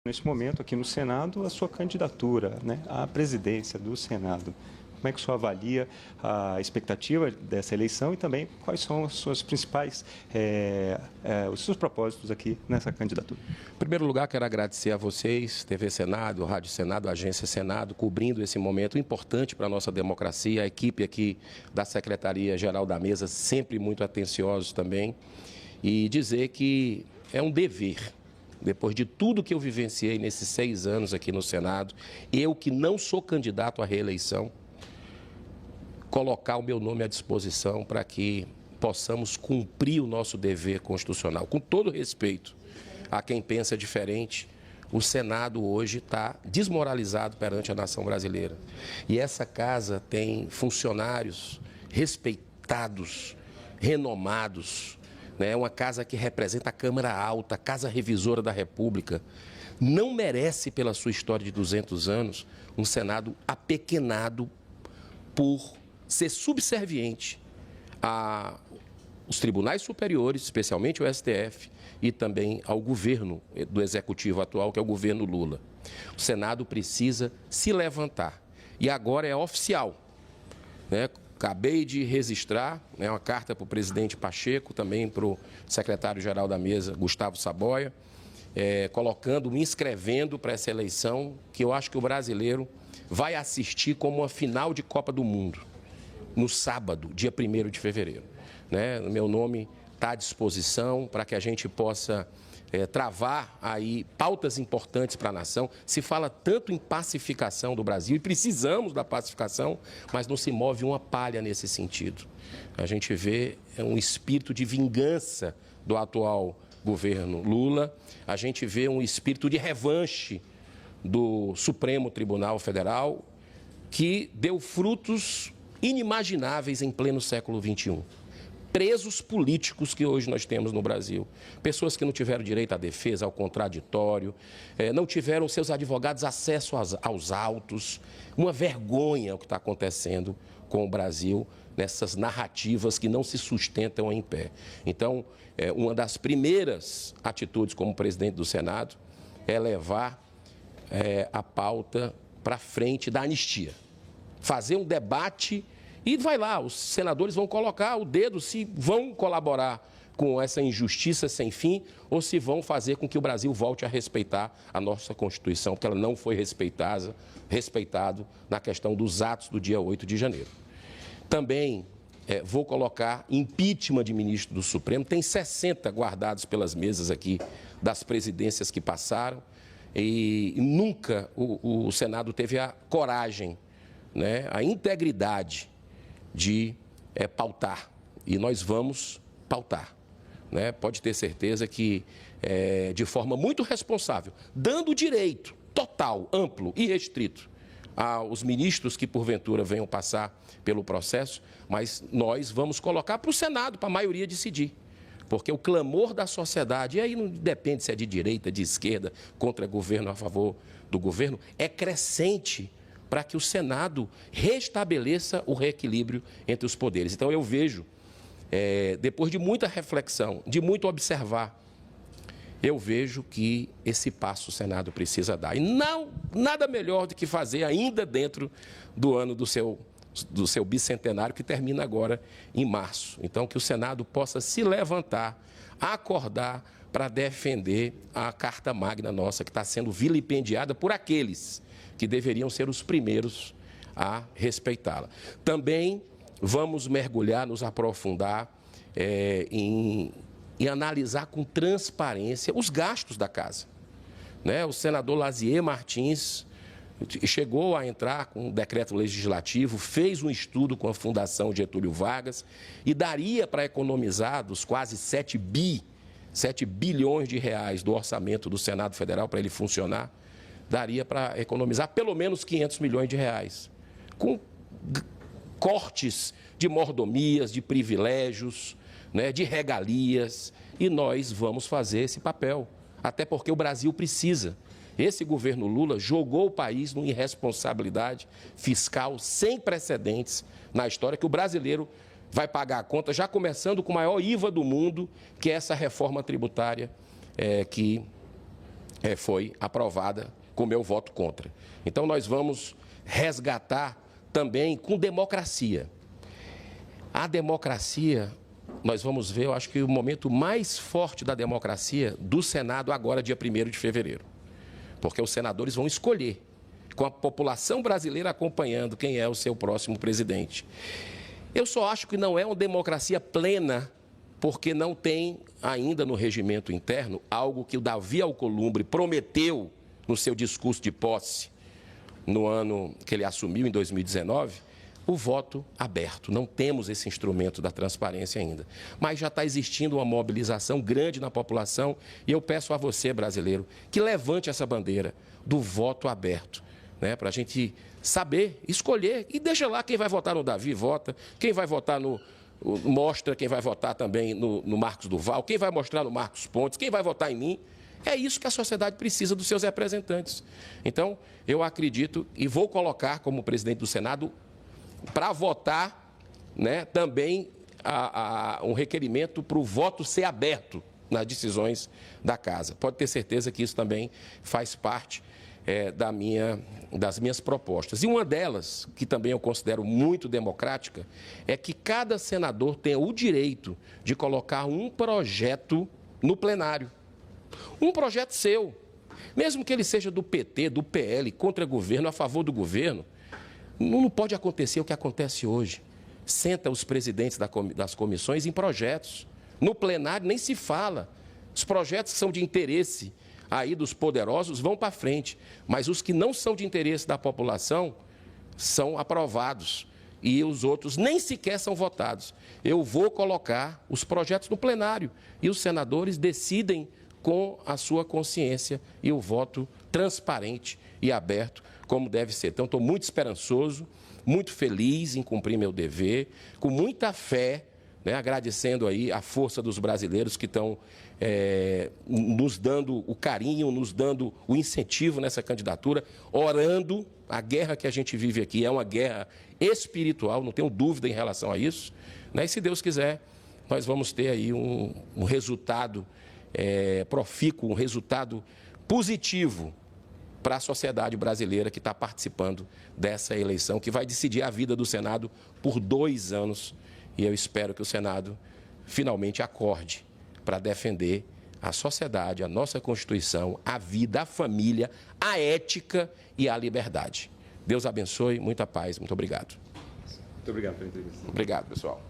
Neste momento, aqui no Senado, a sua candidatura, né, à presidência do Senado. Como é que o senhor avalia a expectativa dessa eleição e também quais são os seus principais, os seus propósitos aqui nessa candidatura? Em primeiro lugar, quero agradecer a vocês, TV Senado, Rádio Senado, Agência Senado, cobrindo esse momento importante para a nossa democracia, a equipe aqui da Secretaria-Geral da Mesa, sempre muito atenciosos também, e dizer que é um dever. Depois de tudo que eu vivenciei nesses 6 anos aqui no Senado, eu que não sou candidato à reeleição, colocar o meu nome à disposição para que possamos cumprir o nosso dever constitucional. Com todo respeito a quem pensa diferente, o Senado hoje está desmoralizado perante a nação brasileira. E essa casa tem funcionários respeitados, renomados, é uma casa que representa a Câmara Alta, a Casa Revisora da República. Não merece, pela sua história de 200 anos, um Senado apequenado por ser subserviente aos tribunais superiores, especialmente o STF, e também ao governo do Executivo atual, que é o governo Lula. O Senado precisa se levantar. E agora é oficial, né? Acabei de registrar uma carta para o presidente Pacheco, também para o secretário-geral da mesa, Gustavo Saboia, me inscrevendo para essa eleição, que eu acho que o brasileiro vai assistir como uma final de Copa do Mundo, no sábado, dia 1º de fevereiro. O meu nome está à disposição para que a gente possa travar aí pautas importantes para a nação. Se fala tanto em pacificação do Brasil, e precisamos da pacificação, mas não se move uma palha nesse sentido. A gente vê um espírito de vingança do atual governo Lula, a gente vê um espírito de revanche do Supremo Tribunal Federal, que deu frutos inimagináveis em pleno século XXI. Presos políticos que hoje nós temos no Brasil. Pessoas que não tiveram direito à defesa, ao contraditório, não tiveram seus advogados acesso aos autos. Uma vergonha o que está acontecendo com o Brasil nessas narrativas que não se sustentam em pé. Então, uma das primeiras atitudes como presidente do Senado é levar a pauta para frente da anistia. Fazer um debate. E vai lá, os senadores vão colocar o dedo se vão colaborar com essa injustiça sem fim ou se vão fazer com que o Brasil volte a respeitar a nossa Constituição, porque ela não foi respeitado na questão dos atos do dia 8 de janeiro. Também vou colocar impeachment de ministro do Supremo, tem 60 guardados pelas mesas aqui das presidências que passaram e nunca o Senado teve a coragem, a integridade de pautar, e nós vamos pautar. Pode ter certeza que, de forma muito responsável, dando direito total, amplo e restrito aos ministros que, porventura, venham passar pelo processo, mas nós vamos colocar para o Senado, para a maioria decidir. Porque o clamor da sociedade, e aí não depende se é de direita, de esquerda, contra governo, a favor do governo, é crescente para que o Senado restabeleça o reequilíbrio entre os poderes. Então, eu vejo, depois de muita reflexão, de muito observar, eu vejo que esse passo o Senado precisa dar. E nada melhor do que fazer ainda dentro do ano do seu bicentenário, que termina agora em março. Então, que o Senado possa se levantar, acordar para defender a Carta Magna nossa, que está sendo vilipendiada por aqueles que deveriam ser os primeiros a respeitá-la. Também vamos mergulhar, nos aprofundar em analisar com transparência os gastos da casa. O senador Lazier Martins chegou a entrar com um decreto legislativo, fez um estudo com a Fundação Getúlio Vargas e daria para economizar dos quase 7 bilhões de reais do orçamento do Senado Federal para ele funcionar, daria para economizar pelo menos 500 milhões de reais, com cortes de mordomias, de privilégios, de regalias, e nós vamos fazer esse papel, até porque o Brasil precisa. Esse governo Lula jogou o país numa irresponsabilidade fiscal sem precedentes na história, que o brasileiro vai pagar a conta, já começando com o maior IVA do mundo, que é essa reforma tributária que foi aprovada com meu voto contra. Então, nós vamos resgatar também com democracia. A democracia, nós vamos ver, eu acho que o momento mais forte da democracia do Senado agora, dia 1º de fevereiro. Porque os senadores vão escolher, com a população brasileira acompanhando, quem é o seu próximo presidente. Eu só acho que não é uma democracia plena, porque não tem ainda no regimento interno algo que o Davi Alcolumbre prometeu no seu discurso de posse, no ano que ele assumiu, em 2019, o voto aberto. Não temos esse instrumento da transparência ainda. Mas já está existindo uma mobilização grande na população e eu peço a você, brasileiro, que levante essa bandeira do voto aberto, né, para a gente saber, escolher, e deixa lá quem vai votar no Davi, vota, quem vai votar mostra quem vai votar também no Marcos Duval, quem vai mostrar no Marcos Pontes, quem vai votar em mim. É isso que a sociedade precisa dos seus representantes. Então, eu acredito e vou colocar como presidente do Senado para votar, né, também um requerimento para o voto ser aberto nas decisões da Casa. Pode ter certeza que isso também faz parte das minhas propostas. E uma delas, que também eu considero muito democrática, é que cada senador tenha o direito de colocar um projeto no plenário. Um projeto seu. Mesmo que ele seja do PT, do PL, contra governo, a favor do governo, não pode acontecer o que acontece hoje. Senta os presidentes das comissões em projetos. No plenário nem se fala. Os projetos que são de interesse aí dos poderosos vão para frente, mas os que não são de interesse da população são aprovados e os outros nem sequer são votados. Eu vou colocar os projetos no plenário e os senadores decidem com a sua consciência e o voto transparente e aberto, como deve ser. Então, estou muito esperançoso, muito feliz em cumprir meu dever, com muita fé, né, agradecendo aí a força dos brasileiros que estão nos dando o carinho, nos dando o incentivo nessa candidatura, orando. A guerra que a gente vive aqui é uma guerra espiritual, não tenho dúvida em relação a isso, né? E se Deus quiser, nós vamos ter aí um resultado profícuo, um resultado positivo para a sociedade brasileira que está participando dessa eleição, que vai decidir a vida do Senado por 2 anos. E eu espero que o Senado finalmente acorde para defender a sociedade, a nossa Constituição, a vida, a família, a ética e a liberdade. Deus abençoe, muita paz, muito obrigado. Muito obrigado pela entrevista. Obrigado, pessoal.